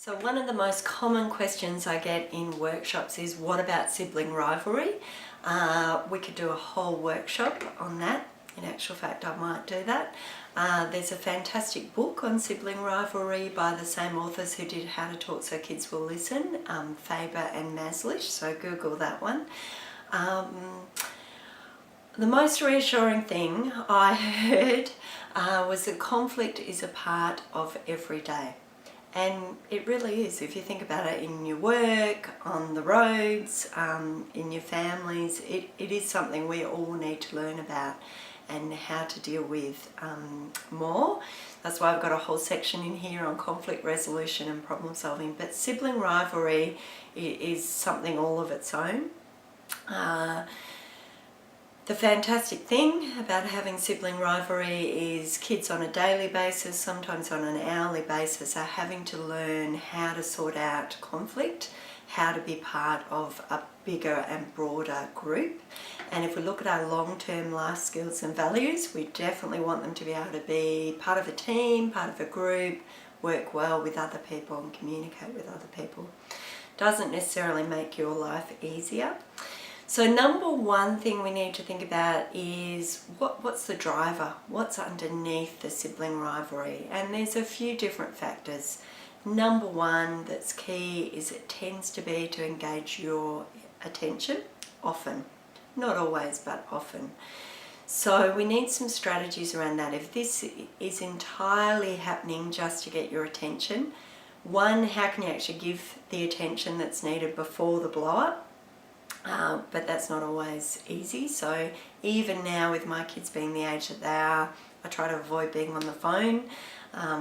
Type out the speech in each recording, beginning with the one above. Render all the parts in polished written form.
So one of the most common questions I get in workshops is, what about sibling rivalry? We could do a whole workshop on that. In actual fact, I might do that. There's a fantastic book on sibling rivalry by the same authors who did How to Talk So Kids Will Listen, Faber and Maslish, so Google that one. The most reassuring thing I heard was that conflict is a part of every day. And it really is. If you think about it, in your work, on the roads, in your families, it is something we all need to learn about and how to deal with more. That's why I've got a whole section in here on conflict resolution and problem solving. But sibling rivalry is something all of its own. The fantastic thing about having sibling rivalry is kids on a daily basis, sometimes on an hourly basis, are having to learn how to sort out conflict, how to be part of a bigger and broader group. And if we look at our long-term life skills and values, we definitely want them to be able to be part of a team, part of a group, work well with other people and communicate with other people. Doesn't necessarily make your life easier. So number one thing we need to think about is what's the driver? What's underneath the sibling rivalry? And there's a few different factors. Number one that's key is it tends to be to engage your attention often. Not always, but often. So we need some strategies around that. If this is entirely happening just to get your attention, one, how can you actually give the attention that's needed before the blow up? But that's not always easy. So even now, with my kids being the age that they are, I try to avoid being on the phone.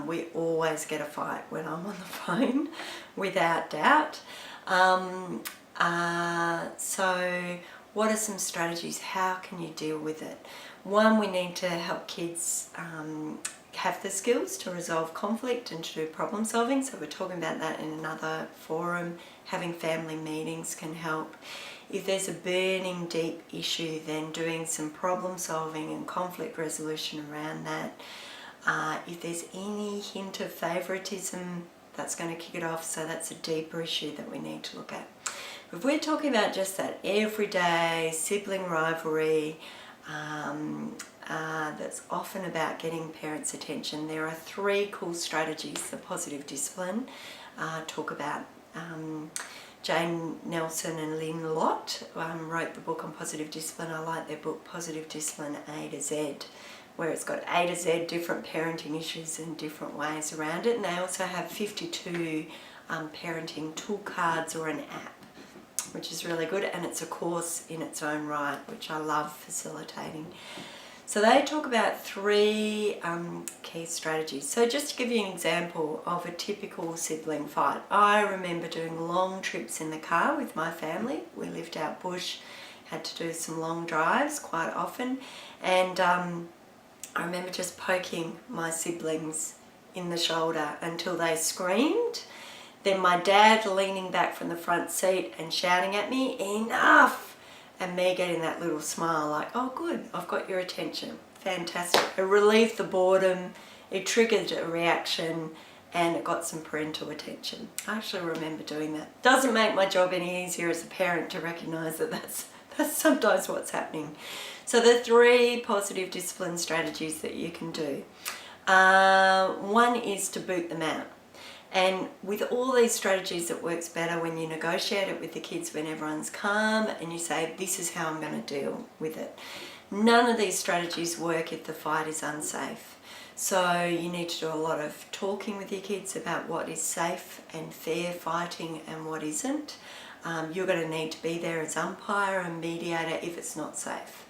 We always get a fight when I'm on the phone, without doubt. So what are some strategies? How can you deal with it? One, we need to help kids have the skills to resolve conflict and to do problem solving. So we're talking about that in another forum. Having family meetings can help. If there's a burning deep issue, then doing some problem solving and conflict resolution around that. If there's any hint of favouritism, that's going to kick it off. So that's a deeper issue that we need to look at. If we're talking about just that everyday sibling rivalry, that's often about getting parents' attention, there are three cool strategies the positive discipline talk about. Jane Nelson and Lynn Lott wrote the book on positive discipline. I like their book Positive Discipline A to Z, where it's got A to Z different parenting issues and different ways around it. And they also have 52 parenting tool cards or an app, which is really good, and it's a course in its own right, which I love facilitating. So they talk about three key strategies. So just to give you an example of a typical sibling fight, I remember doing long trips in the car with my family. We lived out bush, had to do some long drives quite often, and I remember just poking my siblings in the shoulder until they screamed. Then my dad leaning back from the front seat and shouting at me, "Enough!" And me getting that little smile like, "Oh good, I've got your attention." Fantastic. It relieved the boredom, it triggered a reaction, and it got some parental attention. I actually remember doing that. Doesn't make my job any easier as a parent to recognise that that's sometimes what's happening. So the three positive discipline strategies that you can do. One is to boot them out. And with all these strategies, it works better when you negotiate it with the kids when everyone's calm and you say, this is how I'm going to deal with it. None of these strategies work if the fight is unsafe. So you need to do a lot of talking with your kids about what is safe and fair fighting and what isn't. You're going to need to be there as umpire and mediator if it's not safe.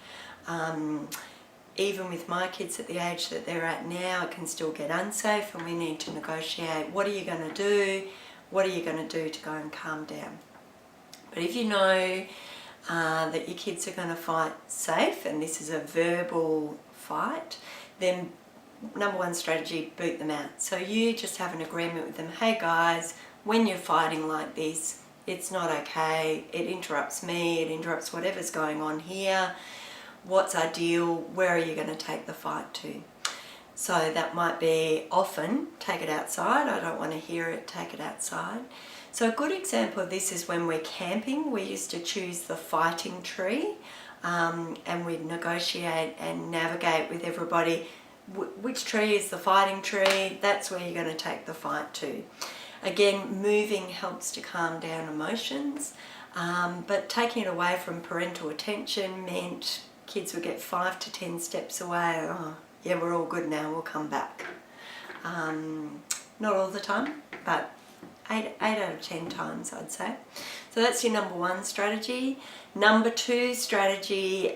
Even with my kids at the age that they're at now, it can still get unsafe, and we need to negotiate. What are you going to do? What are you going to do to go and calm down? But if you know that your kids are going to fight safe, and this is a verbal fight, then number one strategy, boot them out. So you just have an agreement with them. Hey guys, when you're fighting like this, it's not okay. It interrupts me. It interrupts whatever's going on here. What's our deal? Where are you going to take the fight to? So that might be often, take it outside, I don't want to hear it, take it outside. So a good example of this is when we're camping. We used to choose the fighting tree, and we'd negotiate and navigate with everybody. Which tree is the fighting tree? That's where you're going to take the fight to. Again, moving helps to calm down emotions, but taking it away from parental attention meant kids would get 5 to 10 steps away. Oh, yeah, we're all good now, we'll come back. Not all the time, but 8 out of 10 times, I'd say. So that's your number 1 strategy. Number 2 strategy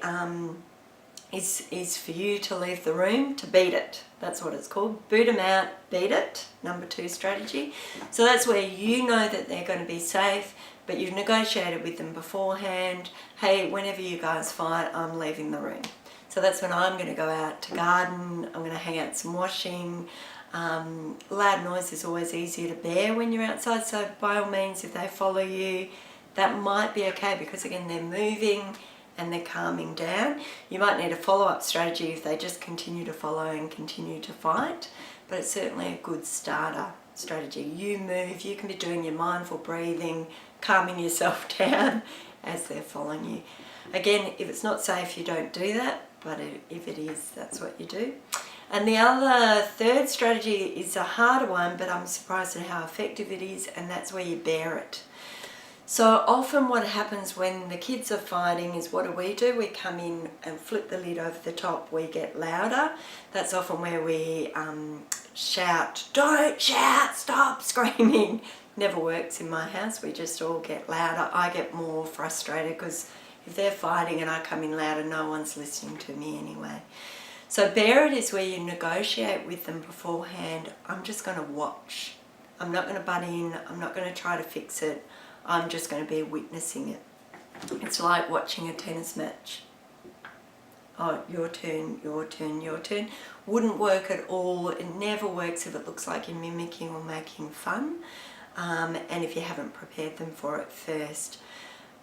is for you to leave the room, to beat it. That's what it's called. Boot them out, beat it. Number 2 strategy. So that's where you know that they're going to be safe, but you've negotiated with them beforehand. Hey, whenever you guys fight, I'm leaving the room. So that's when I'm going to go out to garden, I'm going to hang out some washing. Loud noise is always easier to bear when you're outside, so by all means, if they follow you, that might be okay, because again, they're moving and they're calming down. You might need a follow-up strategy if they just continue to follow and continue to fight, but it's certainly a good starter strategy. You move, you can be doing your mindful breathing, calming yourself down as they're following you. Again, if it's not safe, you don't do that, but if it is, that's what you do. And the other 3rd strategy is a harder one, but I'm surprised at how effective it is, and that's where you bear it. So often what happens when the kids are fighting is, what do? We come in and flip the lid over the top, we get louder. That's often where we shout, don't shout, stop screaming. Never works in my house, we just all get louder. I get more frustrated because if they're fighting and I come in louder, no one's listening to me anyway. So bear it is where you negotiate with them beforehand. I'm just going to watch. I'm not going to butt in. I'm not going to try to fix it. I'm just going to be witnessing it. It's like watching a tennis match. Oh, your turn, your turn, your turn. Wouldn't work at all. It never works if it looks like you're mimicking or making fun, and if you haven't prepared them for it first.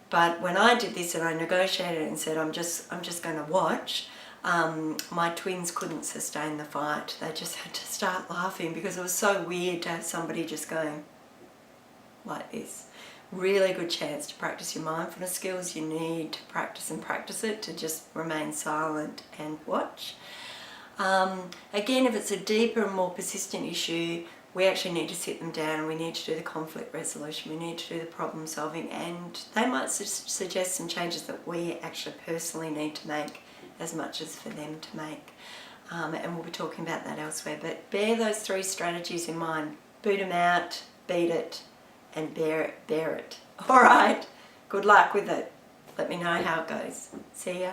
But when I did this and I negotiated and said, I'm just going to watch, my twins couldn't sustain the fight. They just had to start laughing because it was so weird to have somebody just going like this. Really good chance to practice your mindfulness skills. You need to practice and practice it, to just remain silent and watch. Again, if it's a deeper and more persistent issue, we actually need to sit them down and we need to do the conflict resolution, we need to do the problem solving, and they might suggest some changes that we actually personally need to make as much as for them to make. And we'll be talking about that elsewhere, but bear those 3 strategies in mind. Boot them out, beat it, and bear it. All right, good luck with it. Let me know how it goes. See ya.